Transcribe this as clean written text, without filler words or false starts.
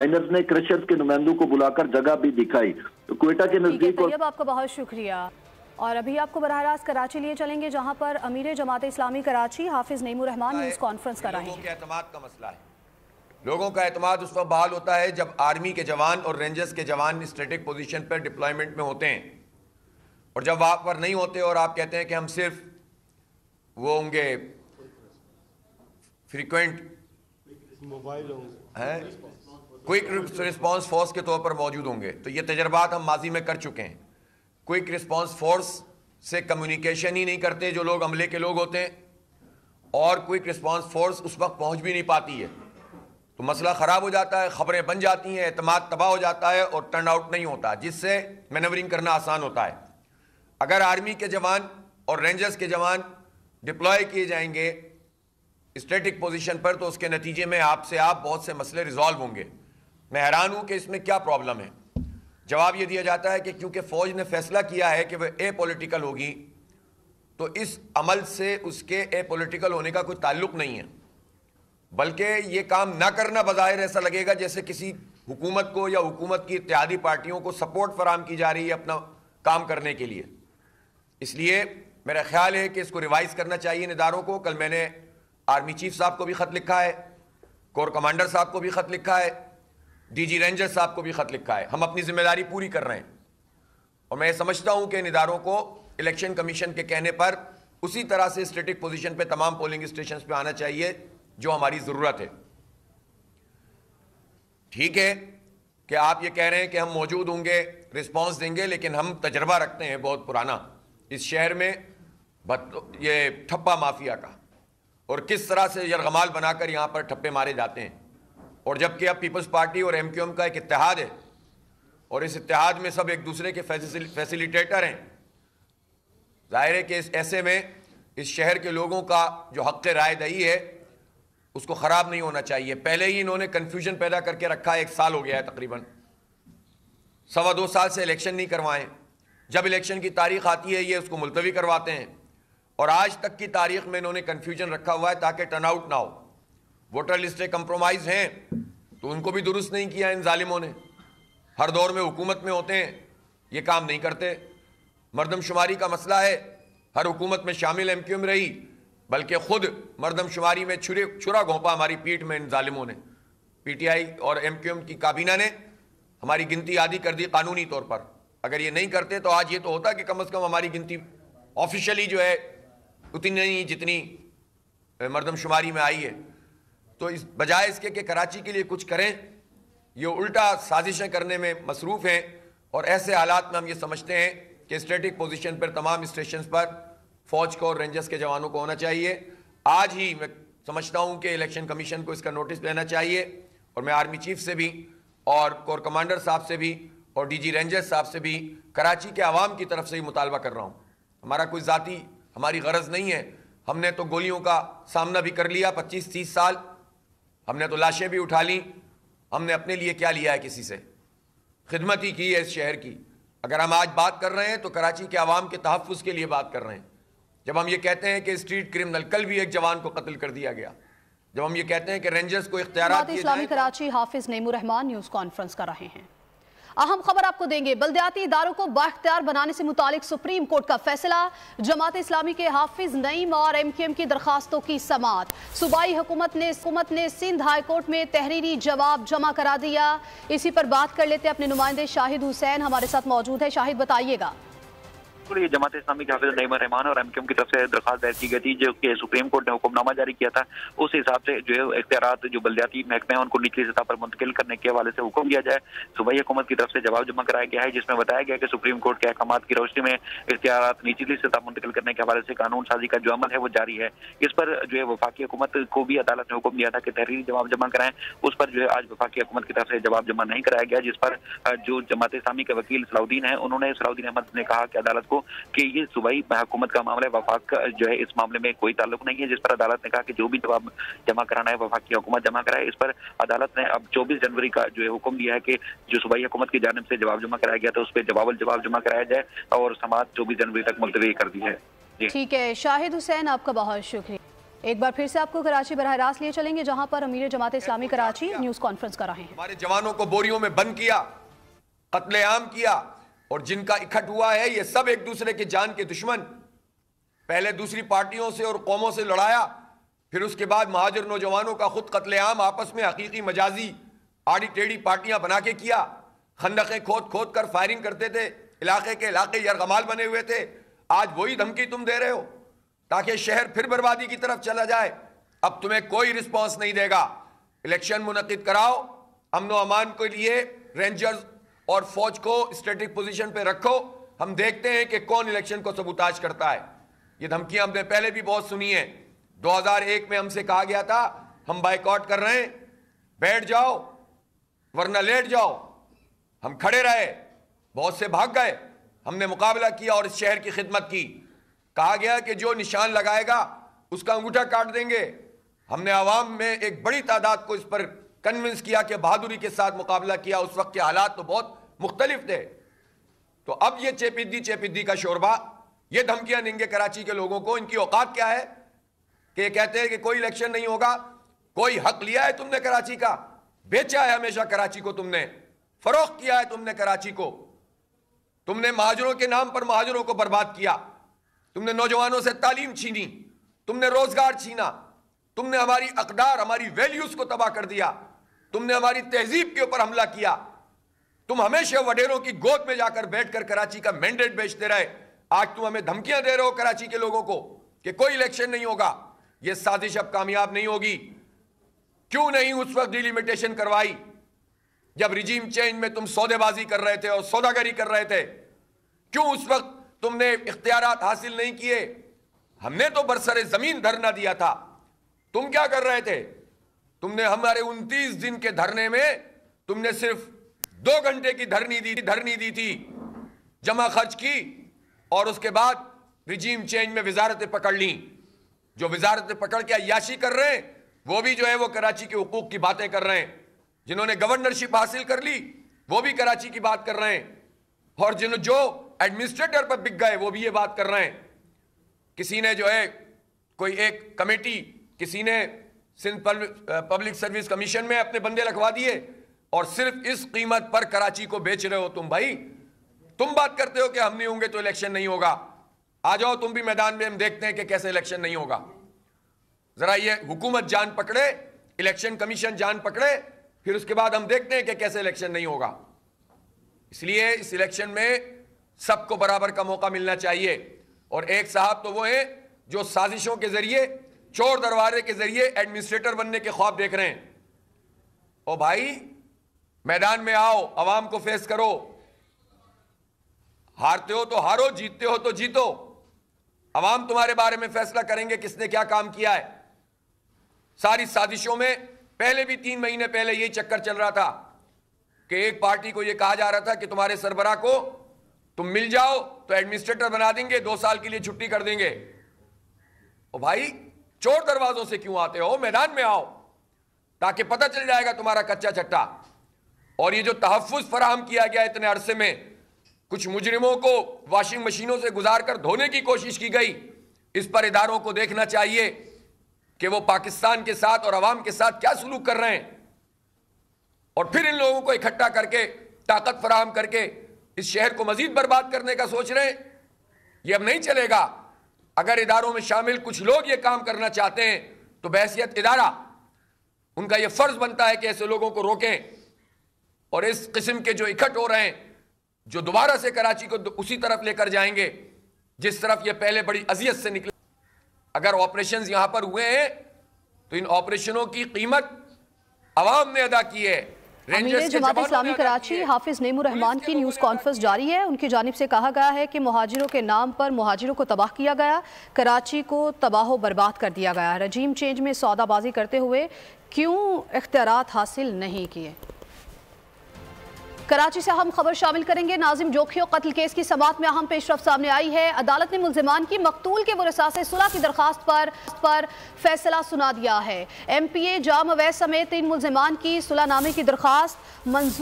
Miners ने crushers के नुमाइंदों को बुलाकर जगह भी दिखाई। तो क्वेटा के नजदीक आपका बहुत शुक्रिया। और अभी आपको बराह रास्त कराची लिए चलेंगे, जहां पर अमीर जमात इस्लामी कराची हाफिज नईमुर रहमान न्यूज कॉन्फ्रेंस कर रहे हैं। लोगों के एतमाद का मसला है। लोगों का एतमाद उस वक्त बहाल होता है जब आर्मी के जवान और रेंजर्स के जवान स्ट्रेटेजिक पोजीशन पर डिप्लॉयमेंट में होते हैं, और जब वहां पर नहीं होते और आप कहते हैं कि हम सिर्फ वो होंगे फ्रीक्वेंट मोबाइल हैं, क्विक रिस्पांस फोर्स के तौर पर मौजूद होंगे। तो ये तजर्बात हम माजी में कर चुके हैं। क्विक रिस्पांस फोर्स से कम्युनिकेशन ही नहीं करते जो लोग अमले के लोग होते हैं, और क्विक रिस्पांस फोर्स उस वक्त पहुंच भी नहीं पाती है, तो मसला ख़राब हो जाता है, ख़बरें बन जाती हैं, एतमाद तबाह हो जाता है और टर्न आउट नहीं होता, जिससे मैनेवरिंग करना आसान होता है। अगर आर्मी के जवान और रेंजर्स के जवान डिप्लॉय किए जाएंगे स्टैटिक पोजीशन पर, तो उसके नतीजे में आपसे आप बहुत से मसले रिजॉल्व होंगे। मैं हैरान हूं कि इसमें क्या प्रॉब्लम है। जवाब ये दिया जाता है कि क्योंकि फौज ने फैसला किया है कि वह ए पॉलिटिकल होगी, तो इस अमल से उसके ए पॉलिटिकल होने का कोई ताल्लुक नहीं है, बल्कि ये काम ना करना बज़ाहिर ऐसा लगेगा जैसे किसी हुकूमत को या हुकूमत की इत्तेहादी पार्टियों को सपोर्ट फराहम की जा रही है अपना काम करने के लिए। इसलिए मेरा ख्याल है कि इसको रिवाइज करना चाहिए इन इदारों को। कल मैंने आर्मी चीफ साहब को भी ख़त लिखा है, कोर कमांडर साहब को भी ख़त लिखा है, डीजी रेंजर साहब को भी ख़त लिखा है। हम अपनी जिम्मेदारी पूरी कर रहे हैं, और मैं समझता हूं कि इन इदारों को इलेक्शन कमीशन के कहने पर उसी तरह से स्टैटिक पोजीशन पे तमाम पोलिंग स्टेशन पे आना चाहिए जो हमारी ज़रूरत है। ठीक है कि आप ये कह रहे हैं कि हम मौजूद होंगे, रिस्पॉन्स देंगे, लेकिन हम तजर्बा रखते हैं बहुत पुराना इस शहर में ये ठप्पा माफिया का, और किस तरह से यरगमाल बनाकर यहाँ पर ठप्पे मारे जाते हैं। और जबकि अब पीपल्स पार्टी और MQM का एक इत्तेहाद है, और इस इत्तेहाद में सब एक दूसरे के फैसिलिटेटर हैं। जाहिर है कि ऐसे में इस शहर के लोगों का जो हक़ राय दही है उसको ख़राब नहीं होना चाहिए। पहले ही इन्होंने कन्फ्यूजन पैदा करके रखा है, 1 साल हो गया है तकरीबन, 2.25 साल से इलेक्शन नहीं करवाएं। जब इलेक्शन की तारीख आती है ये उसको मुलतवी करवाते हैं, और आज तक की तारीख में इन्होंने कन्फ्यूजन रखा हुआ है ताकि टर्नआउट ना हो। वोटर लिस्टें कंप्रोमाइज़ हैं तो उनको भी दुरुस्त नहीं किया इन जालिमों ने। हर दौर में हुकूमत में होते हैं, ये काम नहीं करते। मरदमशुमारी का मसला है, हर हुकूमत में शामिल MQM रही, बल्कि खुद मरदमशुमारी में छुरा घोंपा हमारी पीठ में इन जालिमों ने। PTI और MQM की काबीना ने हमारी गिनती आधी कर दी कानूनी तौर पर। अगर ये नहीं करते तो आज ये तो होता कि कम से कम हमारी गिनती ऑफिशियली जो है उतनी नहीं जितनी मरदमशुमारी में आई है। तो इस बजाय इसके कि कराची के लिए कुछ करें, ये उल्टा साजिशें करने में मसरूफ़ हैं। और ऐसे हालात में हम ये समझते हैं कि स्टैटिक पोजीशन पर तमाम स्टेशन पर फौज को और रेंजर्स के जवानों को होना चाहिए। आज ही मैं समझता हूं कि इलेक्शन कमीशन को इसका नोटिस लेना चाहिए, और मैं आर्मी चीफ से भी और कोर कमांडर साहब से भी और DG रेंजर्स साहब से भी कराची के आवाम की तरफ से ही मुतालबा कर रहा हूं। हमारा कोई ज़ाती हमारी गरज नहीं है। हमने तो गोलियों का सामना भी कर लिया 25-30 साल, हमने तो लाशें भी उठा ली। हमने अपने लिए क्या लिया है, किसी से खिदमत ही की है इस शहर की। अगर हम आज बात कर रहे हैं तो कराची के आवाम के तहफ़्फ़ुज़ के लिए बात कर रहे हैं। जब हम ये कहते हैं कि स्ट्रीट क्रिमिनल, कल भी एक जवान को कत्ल कर दिया गया, जब हम ये कहते हैं कि रेंजर्स को इख्तियारात इस्लामी कराची हाफिज नईमुर रहमान न्यूज कॉन्फ्रेंस कर रहे हैं। अहम खबर आपको देंगे, बल्दियाती इदारों को बाख्तियार बनाने से मुतालिक सुप्रीम कोर्ट का फैसला। जमात इस्लामी के हाफिज नईम और MQM की दरखास्तों की समाअत। सूबाई हुकूमत ने सिंध हाई कोर्ट में तहरीरी जवाब जमा करा दिया। इसी पर बात कर लेते हैं, अपने नुमाइंदे शाहिद हुसैन हमारे साथ मौजूद है। शाहिद, बताइएगा। ये जमात इस्लामी के हाफिज नईमुर रहमान और MQM की तरफ से दरखास्त दायर की गई थी, जो कि सुप्रीम कोर्ट ने हुक्मनामा जारी किया था। उस हिसाब से जो है इख्तियारात जो बल्दियाती महकमे हैं उनको निचली सतह पर मुंतकिल करने के हवाले से हुक्म दिया जाए। सूबाई हुकूमत की तरफ से जवाब जमा कराया गया है, जिसमें बताया गया कि सुप्रीम कोर्ट के अहकामात की रोशनी में इख्तियारात निचली सतह मुंतकिल करने के हवाले से कानून साजी का जो अमल है वो जारी है। इस पर जो है वफाकी हुकूमत को भी अदालत ने हुक्म दिया था कि तहरीरी जवाब जमा कराएं। उस पर जो है आज वफाकी हुकूमत की तरफ से जवाब जमा नहीं कराया गया, जिस पर जो जमात इस्लामी के वकील सलाउद्दीन है, सलाउद्दीन अहमद ने कहा कि अदालत को कि ये सूबाई हुकूमत का मामला है, वफाक का जो है इस मामले में कोई ताल्लुक नहीं है। जिस पर अदालत ने कहा कि जो भी जवाब जमा कराना है वफाकी हुकूमत जमा कराए। इस पर अदालत ने अब 24 जनवरी का जो है हुक्म दिया है कि जो सूबाई हुकूमत की जानिब से जवाब जमा कराया गया था उस पर जवाब जमा कराया जाए, और समाअत 24 जनवरी तक मुलतवी कर दी है। ठीक है शाहिद हुसैन, आपका बहुत शुक्रिया। एक बार फिर से आपको कराची बराह रास्त लिए चलेंगे, जहां पर अमीर जमात इस्लामी कराची न्यूज कॉन्फ्रेंस कर रहे हैं। हमारे जवानों को बोरियों में बंद किया, कत्लेआम किया, और जिनका इकट्ठ हुआ है ये सब एक दूसरे के जान के दुश्मन। पहले दूसरी पार्टियों से और कौमों से लड़ाया, फिर उसके बाद महाजर नौजवानों का खुद कत्लेआम आपस में हकीकी मजाजी आड़ी टेढ़ी पार्टियां बना के किया। खंदकें खोद खोद कर फायरिंग करते थे, इलाके के इलाके यरगमाल बने हुए थे। आज वही धमकी तुम दे रहे हो ताकि शहर फिर बर्बादी की तरफ चला जाए। अब तुम्हें कोई रिस्पॉन्स नहीं देगा। इलेक्शन मुनक्किद कराओ, अमन व अमान के लिए रेंजर्स और फौज को स्ट्रेटेजिक पोजीशन पे रखो। हम देखते हैं कि कौन इलेक्शन को सबूताज करता है। ये धमकियां हमने पहले भी बहुत सुनी है। 2001 में हमसे कहा गया था हम बाइकआउट कर रहे हैं, बैठ जाओ वरना लेट जाओ। हम खड़े रहे, बहुत से भाग गए, हमने मुकाबला किया और इस शहर की खिदमत की। कहा गया कि जो निशान लगाएगा उसका अंगूठा काट देंगे। हमने आवाम में एक बड़ी तादाद को इस पर कन्विंस किया कि बहादुरी के साथ मुकाबला किया। उस वक्त के हालात तो बहुत मुख्तलिफ थे। तो अब ये चेपिद्दी का शोरबा, ये धमकियां देंगे कराची के लोगों को। इनकी औकात क्या है कि ये कहते हैं कि कोई इलेक्शन नहीं होगा। कोई हक लिया है तुमने कराची का? बेचा है हमेशा कराची को, तुमने फरोख्त किया है तुमने कराची को। तुमने महाजरों के नाम पर महाजरों को बर्बाद किया। तुमने नौजवानों से तालीम छीनी, तुमने रोजगार छीना, तुमने हमारी अकदार, हमारी वैल्यूज को तबाह कर दिया, तुमने हमारी तहजीब के ऊपर हमला किया। तुम हमेशा वडेरों की गोद में जाकर बैठकर कराची का मैंडेट बेचते रहे। आज तुम हमें धमकियां दे रहे हो कराची के लोगों को कि कोई इलेक्शन नहीं होगा। यह साजिश अब कामयाब नहीं होगी। क्यों नहीं उस वक्त डिलिमिटेशन करवाई जब रिजीम चेंज में तुम सौदेबाजी कर रहे थे और सौदागरी कर रहे थे? क्यों उस वक्त तुमने इख्तियारात हासिल नहीं किए? हमने तो बरसरे जमीन धरना दिया था। तुम क्या कर रहे थे? तुमने हमारे 29 दिन के धरने में तुमने सिर्फ 2 घंटे की धरनी दी थी, जमा खर्च की, और उसके बाद रिजीम चेंज में वजारतें पकड़ ली। जो वजारतें पकड़ के अय्याशी कर रहे हैं वो भी जो है वो कराची के हुकूक की बातें कर रहे हैं। जिन्होंने गवर्नरशिप हासिल कर ली वो भी कराची की बात कर रहे हैं, और जो एडमिनिस्ट्रेटर पर बिक गए वो भी ये बात कर रहे हैं। किसी ने जो है कोई एक कमेटी, किसी ने सिंध पब्लिक सर्विस कमीशन में अपने बंदे लगवा दिए, और सिर्फ इस कीमत पर कराची को बेच रहे हो तुम। भाई तुम बात करते हो कि हम नहीं होंगे तो इलेक्शन नहीं होगा। आ जाओ तुम भी मैदान में, हम देखते हैं कि कैसे इलेक्शन नहीं होगा। जरा ये हुकूमत जान पकड़े, इलेक्शन कमीशन जान पकड़े, फिर उसके बाद हम देखते हैं कि कैसे इलेक्शन नहीं होगा। इसलिए इस इलेक्शन में सबको बराबर का मौका मिलना चाहिए। और एक साहब तो वो हैं जो साजिशों के जरिए, चोर दरबारे के जरिए एडमिनिस्ट्रेटर बनने के ख्वाब देख रहे हैं। ओ भाई मैदान में आओ, अवाम को फेस करो। हारते हो तो हारो, जीतते हो तो जीतो। अवाम तुम्हारे बारे में फैसला करेंगे किसने क्या काम किया है। सारी साजिशों में पहले भी 3 महीने पहले यही चक्कर चल रहा था कि एक पार्टी को यह कहा जा रहा था कि तुम्हारे सरबराह को तुम मिल जाओ तो एडमिनिस्ट्रेटर बना देंगे, 2 साल के लिए छुट्टी कर देंगे। ओ भाई चोर दरवाजों से क्यों आते हो? मैदान में आओ ताकि पता चल जाएगा तुम्हारा कच्चा चट्टा। और ये जो तहफ्फुज़ फराहम किया गया इतने अरसे में, कुछ मुजरिमों को वॉशिंग मशीनों से गुजार कर धोने की कोशिश की गई, इस पर इदारों को देखना चाहिए कि वो पाकिस्तान के साथ और अवाम के साथ क्या सलूक कर रहे हैं। और फिर इन लोगों को इकट्ठा करके, ताकत फराहम करके इस शहर को मजीद बर्बाद करने का सोच रहे हैं। ये अब नहीं चलेगा। अगर इदारों में शामिल कुछ लोग ये काम करना चाहते हैं तो बहैसियत इदारा उनका ये फर्ज बनता है कि ऐसे लोगों को रोकें। और इस किस्म के जो इकट्ठ हो रहे हैं, जो दोबारा से कराची को उसी तरफ लेकर जाएंगे जिस तरफ ये पहले बड़ी अजियत से निकले। अगर ऑपरेशंस यहां पर हुए हैं तो इन ऑपरेशनों की कीमत अवाम ने अदा की है। अमीर जमात इस्लामी कराची हाफिज नईमुर रहमान की न्यूज़ कॉन्फ्रेंस जारी है। उनकी जानिब से कहा गया है कि मुहाजिरों के नाम पर मुहाजिरों को तबाह किया गया, कराची को तबाह बर्बाद कर दिया गया। रजीम चेंज में सौदाबाजी करते हुए क्यों इख्तियारात हासिल नहीं किए? कराची से अहम खबर शामिल करेंगे। नाजिम जोखियों कत्ल केस की समाअत में अहम पेशरफ सामने आई है। अदालत ने मुल्जिमान की मकतूल के वरसा से सुलह की दरखास्त पर फैसला सुना दिया है। MPA जाम अवैस समेत 3 मुल्जिमान की सुलहनामे की दरखास्त मंजूर